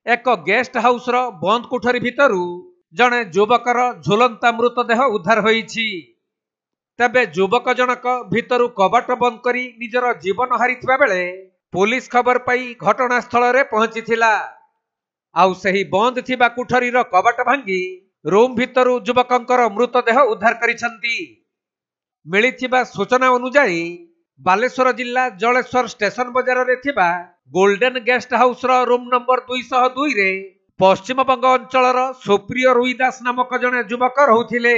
एक guest house रो बंद कोठरी भितरु जणे युवकर झुलंता मृतदेह उद्धार होईछि। तबे युवक जनक भितरु कबाट बंद करी निजर जीवन हारिथिबा बेले पुलिस खबर पाई घटनास्थल रे पहुंचीथिला। आउ सही बंद थिबा कोठरी रो कबाट भांगी रूम भितरु युवकंकर मृतदेह उद्धार करिसंती। मिलिथिबा सूचना अनुसार बालेश्वर जिला जलेश्वर स्टेशन बाजार रे थिबा गोल्डन गेस्ट हाउस रो रूम नंबर 202 रे पश्चिम बंग अंचल सुप्रिय रुईदास नामक जने युवक रहुथिले।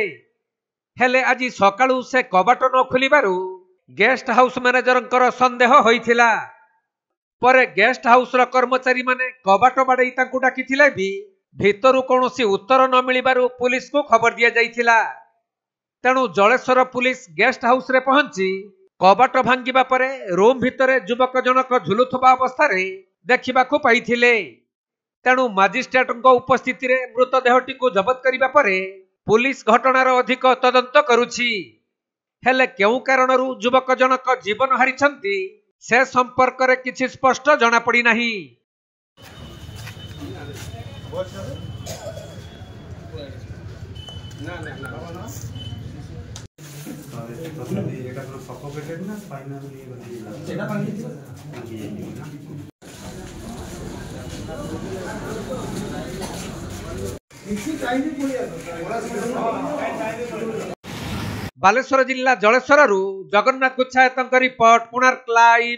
हेले आज सकाळु से कबाट न खुलिबारु गेस्ट हाउस मैनेजरंकर संदेह होइथिला। परे गेस्ट हाउस रो कर्मचारी माने कबाट बाडई तांकु डाकिथिले भी भितरु कोनोसी उत्तर न मिलिबारु पुलिस को खबर दिया जाइथिला। तेणु जलेश्वर पुलिस गेस्ट हाउस रे पहुंची कबाट भांगिबा परे रूम भितरे युवक जनक झुलुथबा अवस्था रे देखिबाकू पाइथिले। तेणु मजिस्ट्रेट उपस्थिति रे मृतदेहटी को जबत करिबा परे पुलिस घटनार अधिक तदंत करुछि। हेले केउ कारणरू युवक जनक जीवन हारिछंती से संपर्क रे किछि स्पष्ट जणा पड़ी नाही। बालेश्वर जिला जलेश्वर जगन्नाथ गुच्छायत रिपोर्ट, कोणार्क लाइव।